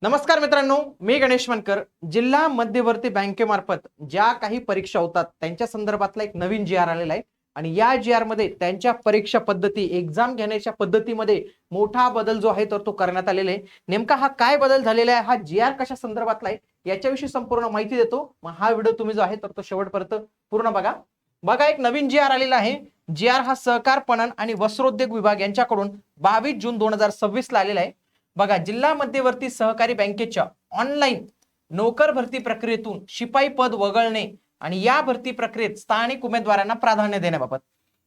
नमस्कार मित्रांनो, मी गणेश मनकर. जिल्हा मध्यवर्ती बँकेमार्फत ज्या काही परीक्षा होतात त्यांच्या संदर्भातला एक नवीन जी आर आलेला आहे आणि या जी आर मध्ये त्यांच्या परीक्षा पद्धती, एक्झाम घेण्याच्या पद्धतीमध्ये मोठा बदल जो आहे तर तो करण्यात आलेला आहे. नेमका हा काय बदल झालेला आहे, हा जी आर कशा संदर्भातला आहे याच्याविषयी संपूर्ण माहिती देतो. मग हा व्हिडिओ तुम्ही जो आहे तर तो शेवटपर्यंत पूर्ण बघा. बघा, एक नवीन जी आर आलेला आहे. जी आर हा सहकार पणन आणि वस्त्रोद्योग विभाग यांच्याकडून 22 जून 2026 ला आलेला आहे. बघा, जिल्हा मध्यवर्ती सहकारी बँकेच्या ऑनलाईन नोकर भरती प्रक्रियेतून शिपाई पद वगळणे आणि या भरती प्रक्रियेत स्थानिक उमेदवारांना प्राधान्य देण्याबाबत.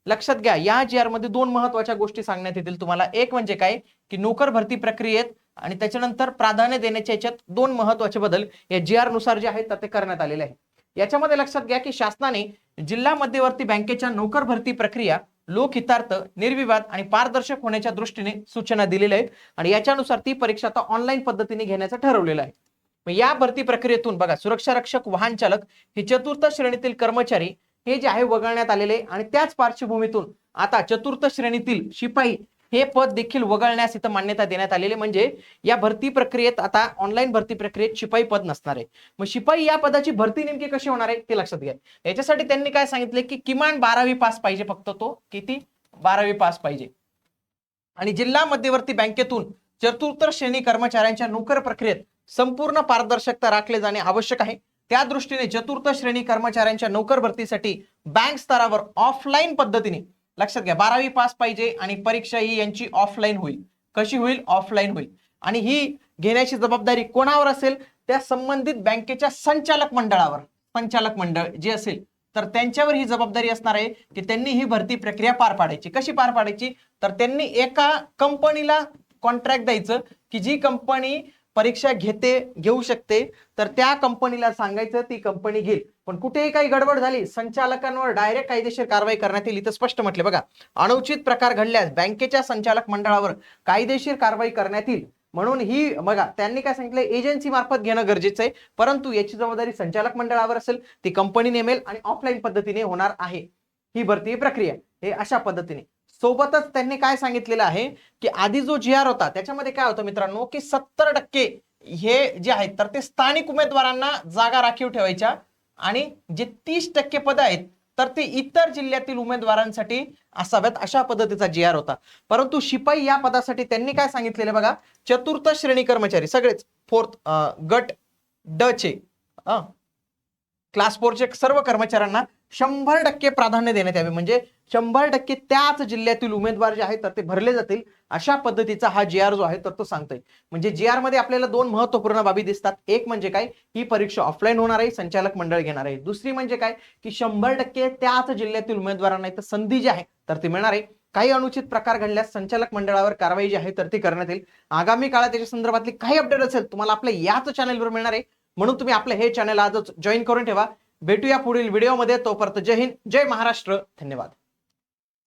लक्षात घ्या, या जी आर मध्ये दोन महत्वाच्या गोष्टी सांगण्यात येतील तुम्हाला. एक म्हणजे काय की नोकर भरती प्रक्रियेत आणि त्याच्यानंतर प्राधान्य देण्याच्या याच्यात दोन महत्वाचे बदल या जी आर नुसार जे आहेत ते करण्यात आलेले आहे. याच्यामध्ये लक्षात घ्या की शासनाने जिल्हा मध्यवर्ती बँकेच्या नोकर भरती प्रक्रिया लोकहितार्थ, निर्विवाद आणि पारदर्शक होण्याच्या दृष्टीने सूचना दिलेल्या आहेत आणि याच्यानुसार ती परीक्षा आता ऑनलाईन पद्धतीने घेण्याचं ठरवलेलं आहे. या भरती प्रक्रियेतून बघा, सुरक्षा रक्षक, वाहन चालक हे चतुर्थ श्रेणीतील कर्मचारी हे जे आहे वगळण्यात आलेले आणि त्याच पार्श्वभूमीतून आता चतुर्थ श्रेणीतील शिपाई हे पद देखील वगळण्यास इथं मान्यता देण्यात आलेली. म्हणजे या भरती प्रक्रियेत आता ऑनलाईन भरती प्रक्रियेत शिपाई पद नसणार आहे. मग शिपाई या पदाची भरती नेमकी कशी होणार आहे ते लक्षात घ्या. याच्यासाठी त्यांनी काय सांगितले की किमान 12वी पास पाहिजे. फक्त तो किती? 12वी पास पाहिजे. आणि जिल्हा मध्यवर्ती बँकेतून चतुर्थ श्रेणी कर्मचाऱ्यांच्या नोकर प्रक्रियेत संपूर्ण पारदर्शकता राखले जाणे आवश्यक आहे. त्या दृष्टीने चतुर्थ श्रेणी कर्मचाऱ्यांच्या नोकर भरतीसाठी बँक स्तरावर ऑफलाईन पद्धतीने, लक्षात घ्या, 12वी पास पाहिजे आणि परीक्षा ही यांची ऑफलाईन होईल. कशी होईल? ऑफलाईन होईल. आणि ही घेण्याची जबाबदारी कोणावर असेल? त्या संबंधित बँकेच्या संचालक मंडळावर. संचालक मंडळ जे असेल तर त्यांच्यावर ही जबाबदारी असणार आहे की त्यांनी ही भरती प्रक्रिया पार पाडायची. कशी पार पाडायची? तर त्यांनी एका कंपनीला कॉन्ट्रॅक्ट द्यायचं की जी कंपनी परीक्षा घेऊ शकते, तर त्या कंपनीला सांगायचं, ती कंपनी घेईल. पण कुठेही काही गडबड झाली, संचालकांवर डायरेक्ट कायदेशीर कारवाई करण्यात येईल. इथं स्पष्ट म्हटले बघा, अनुचित प्रकार घडल्यास बँकेच्या संचालक मंडळावर कायदेशीर कारवाई करण्यात येईल. म्हणून ही बघा, त्यांनी काय सांगितलं, एजन्सी मार्फत घेणं गरजेचं आहे, परंतु याची जबाबदारी संचालक मंडळावर असेल. ती कंपनी नेमेल आणि ऑफलाईन पद्धतीने होणार आहे ही भरती प्रक्रिया. हे अशा पद्धतीने. सोबतच त्यांनी काय सांगितलेलं आहे की आधी जो जी आर होता त्याच्यामध्ये काय होतं मित्रांनो की 70% हे जे आहेत तर ते स्थानिक उमेदवारांना जागा राखीव ठेवायच्या आणि जे 30% पद आहेत तर ते इतर जिल्ह्यातील उमेदवारांसाठी असाव्यात, अशा पद्धतीचा जी आर होता. परंतु शिपाई या पदासाठी त्यांनी काय सांगितलेलं बघा, चतुर्थ श्रेणी कर्मचारी सगळेच, फोर्थ गट ड चे क्लास 4चे सर्व कर्मचाऱ्यांना 100% प्राधान्य देण्यात यावे. म्हणजे 100% त्याच जिल्ह्यातील उमेदवार जे आहेत तर ते भरले जातील, अशा पद्धतीचा हा जी आर जो आहे तर तो सांगतोय. म्हणजे जी आर मध्ये आपल्याला दोन महत्वपूर्ण बाबी दिसतात. एक म्हणजे काय, ही परीक्षा ऑफलाईन होणार आहे, संचालक मंडळ घेणार आहे. दुसरी म्हणजे काय की 100% त्याच जिल्ह्यातील उमेदवारांना इथं संधी जी आहे तर ती मिळणार आहे. काही अनुचित प्रकार घडल्यास संचालक मंडळावर कारवाई जी आहे तर ती करण्यात येईल. आगामी काळात त्याच्या संदर्भातली काही अपडेट असेल तुम्हाला आपल्या याच चॅनलवर मिळणार आहे. म्हणून तुम्ही आपलं हे चॅनल आजच जॉईन करून ठेवा. भेटूया पुढील व्हिडिओमध्ये. तोपर्यंत जय हिंद, जय महाराष्ट्र, धन्यवाद.